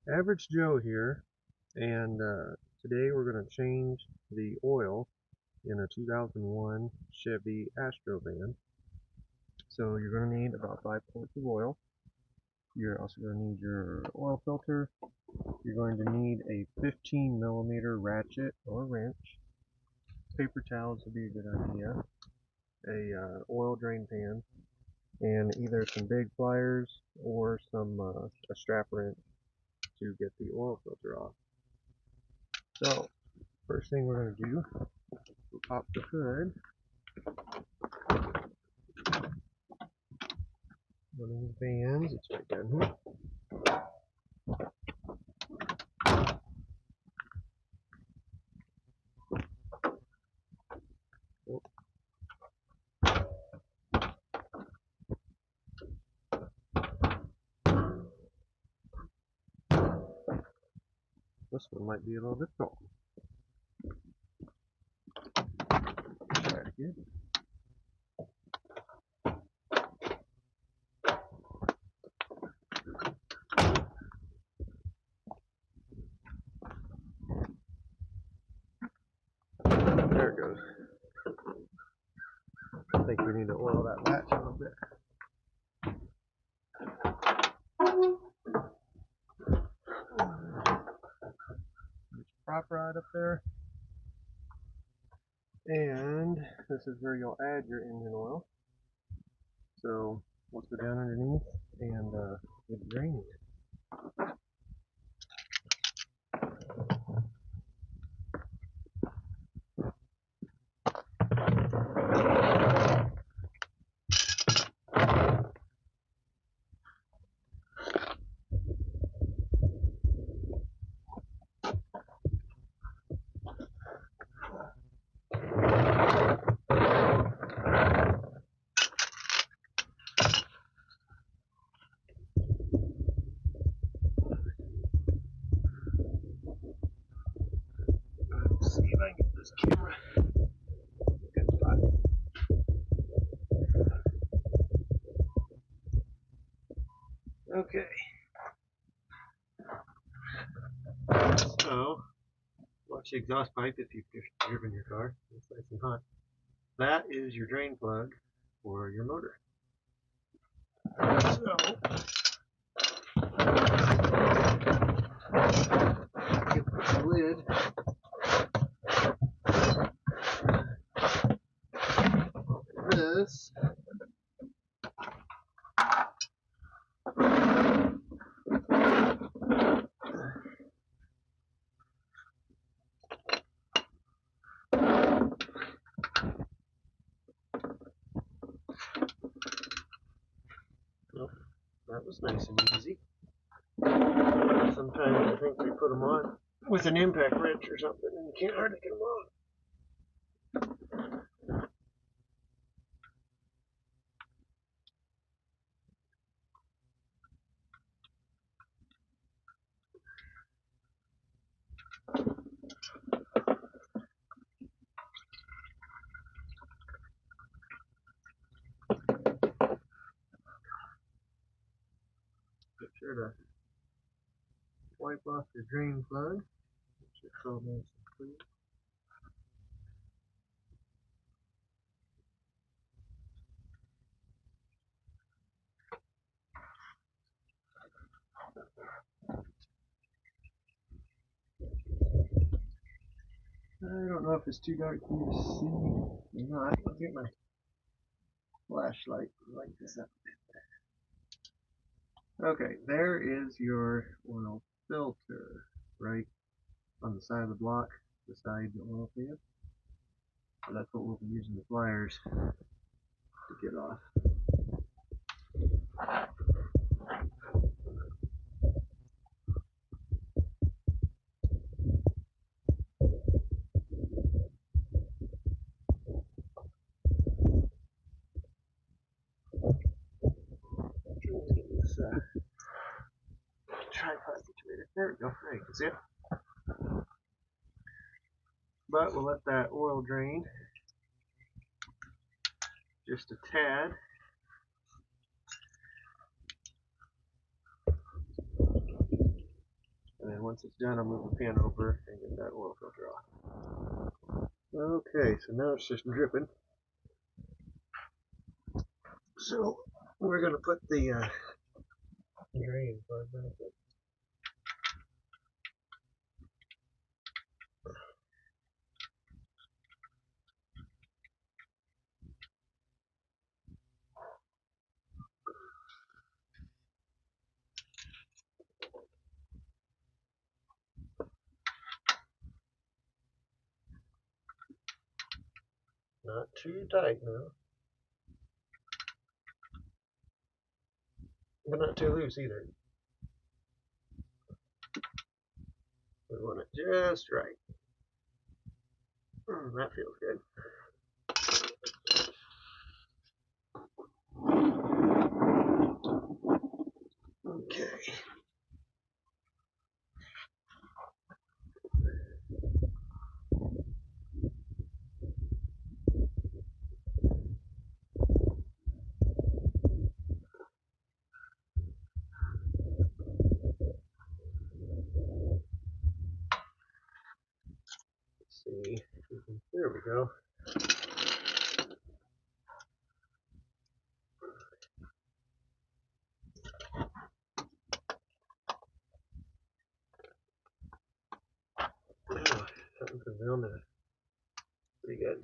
Average Joe here, and today we're going to change the oil in a 2001 Chevy Astro van. So you're going to need about 5 quarts of oil. You're also going to need your oil filter. You're going to need a 15 millimeter ratchet or wrench. Paper towels would be a good idea. A oil drain pan, and either some big pliers or a strap wrench to get the oil filter off. So first thing we're going to do, we'll pop the hood. One of the vans, it's right down here. This one might be a little difficult. Try it again. There it goes. I think we need to oil that latch a little bit. There's your prop rod up there. And this is where you'll add your engine oil. So let's go down underneath and get it draining. Let's see if I can get this camera. Good spot. Okay. So, watch the exhaust pipe if you've driven your car. It's nice and hot. That is your drain plug for your motor. So, get the lid. This. Well, that was nice and easy. Sometimes I think they put them on with an impact wrench or something and you can't hardly get them on. Be sure to wipe off your drain plug. It should feel nice and clean. I don't know if it's too dark for you to see or not. I'll get my flashlight and light this up. Okay, there is your oil filter right on the side of the block beside the oil pan. So that's what we'll be using the pliers to get off. This tripod situated. There we go. There you can see it. But we'll let that oil drain just a tad. once it's done, I'll move the pan over and get that oil filter off. Okay, so now it's just dripping. So we're going to put the drain part back in. Not too tight now, but not too loose either. We want it just right. That feels good. Okay. Let's see. There we go. Oh, something's down there. Pretty good.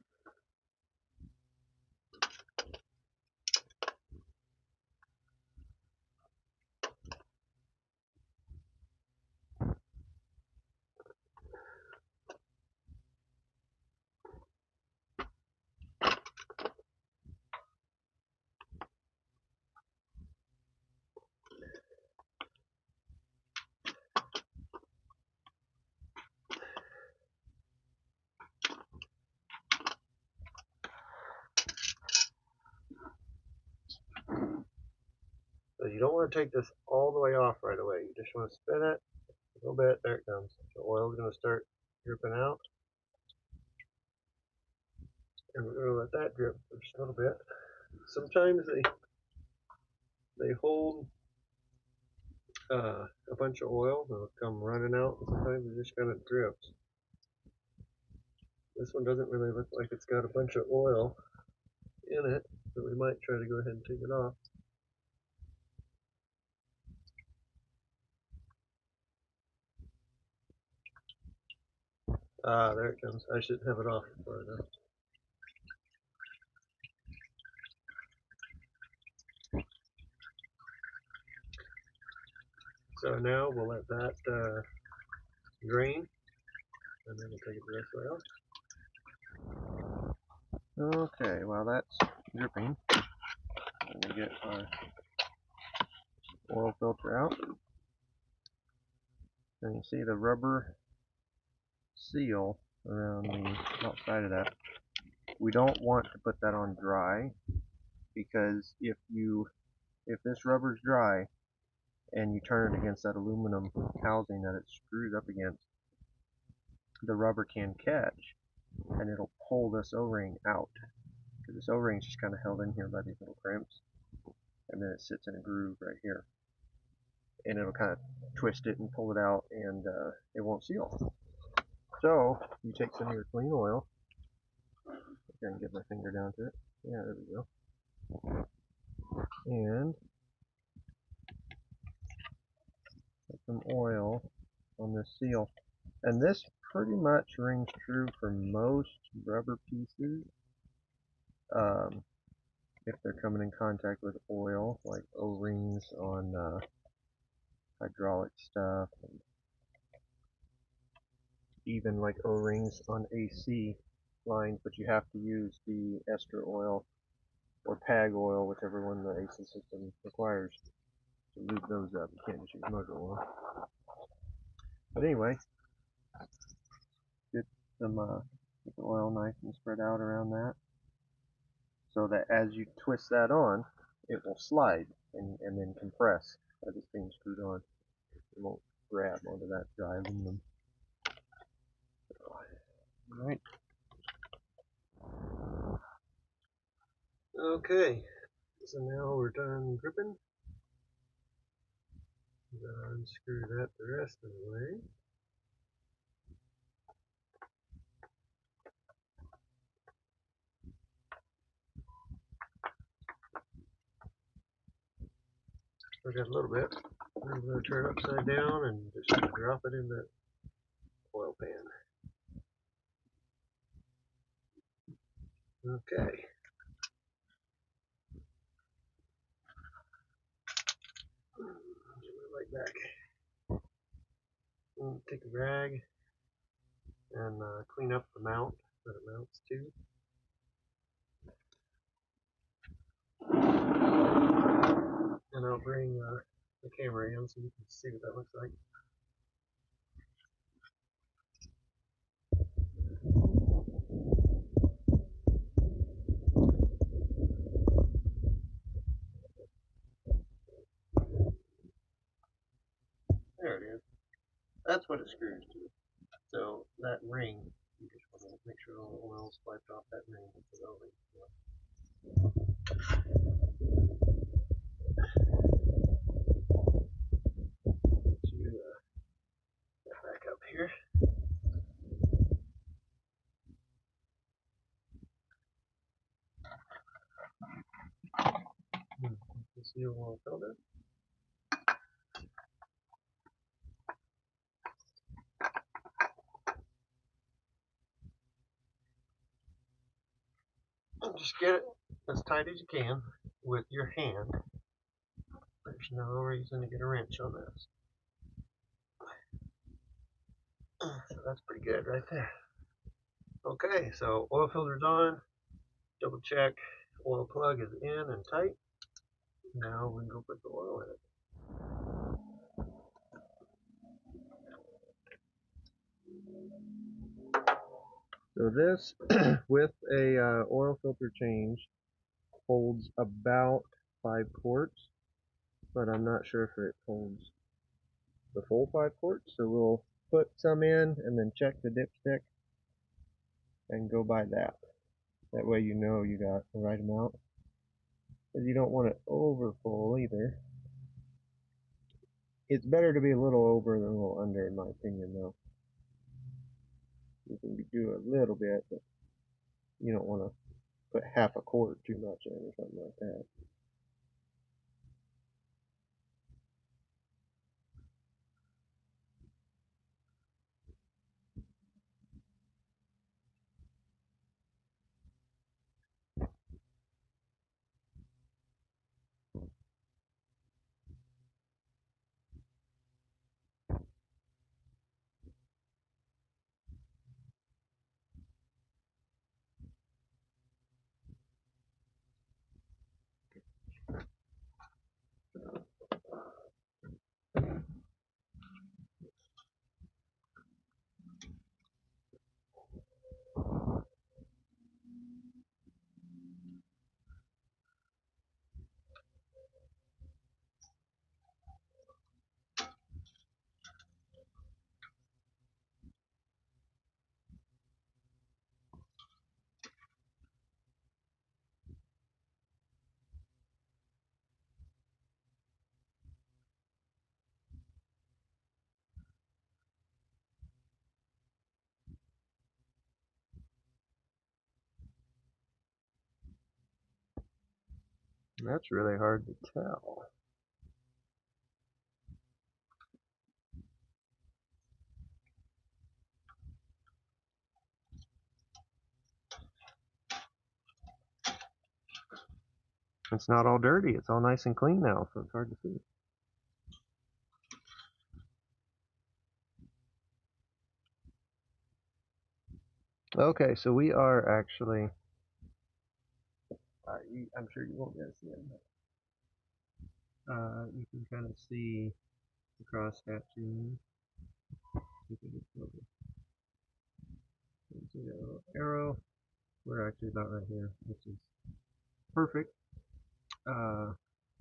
So you don't want to take this all the way off right away. You just want to spin it a little bit. There it comes. The oil's going to start dripping out. And we're going to let that drip for just a little bit. Sometimes they hold a bunch of oil. They'll come running out. Sometimes it just kind of drips. This one doesn't really look like it's got a bunch of oil in it, but we might try to go ahead and take it off. Ah, there it comes. I should have it off before now. So now we'll let that drain, and then we'll take it the rest of the way out. Okay, while that's dripping, we'll get our oil filter out. And you see the rubber seal around the outside of that. We don't want to put that on dry, because if this rubber's dry and you turn it against that aluminum housing that it's screwed up against, the rubber can catch and it'll pull this O-ring out, because this O-ring is just kind of held in here by these little crimps, and then it sits in a groove right here, and it'll kind of twist it and pull it out, and it won't seal. So you take some of your clean oil. I can get my finger down to it. Yeah, there we go. And put some oil on this seal. And this pretty much rings true for most rubber pieces. If they're coming in contact with oil, like O-rings on hydraulic stuff, and even like O-rings on AC lines, but you have to use the ester oil or PAG oil, whichever one the AC system requires, to lube those up. You can't just use motor oil. But anyway, get the oil nice and spread out around that, so that as you twist that on, it will slide and then compress as it's being screwed on. It won't grab onto that dry aluminum. Alright. Okay, so now we're done dripping. Unscrew that the rest of the way. Still got a little bit. I'm going to turn it upside down and just drop it in the oil pan. Okay. Get my light back. Take a rag and clean up the mount that it mounts to. And I'll bring the camera in so you can see what that looks like. There it is. That's what it screws to. So that ring, you just want to make sure all the oil's wiped off that ring with the O-ring. Get back up here. This new oil filter. And just get it as tight as you can with your hand. There's no reason to get a wrench on this. So that's pretty good right there. Okay, so oil filter's on. Double check oil plug is in and tight. Now we can go put the oil in it. So this, with a oil filter change, holds about 5 quarts, but I'm not sure if it holds the full 5 quarts. So we'll put some in and then check the dipstick and go by that. That way you know you got the right amount. Because you don't want it over full either. It's better to be a little over than a little under, in my opinion, though. You can do a little bit, but you don't want to put half a quart too much in or something like that. That's really hard to tell. It's not all dirty. It's all nice and clean now, so it's hard to see. Okay, so we are actually, I'm sure you won't be able to see it, but you can kind of see the cross hatching. You can see that little arrow. We're actually about right here, which is perfect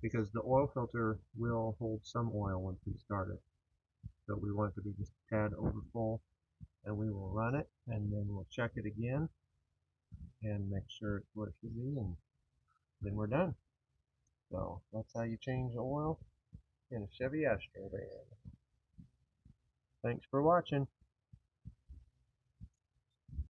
because the oil filter will hold some oil once we start it. So we want it to be just a tad over full, and we will run it, and then we'll check it again and make sure it's where it should be, and then we're done. So that's how you change the oil in a Chevy Astro van. Thanks for watching.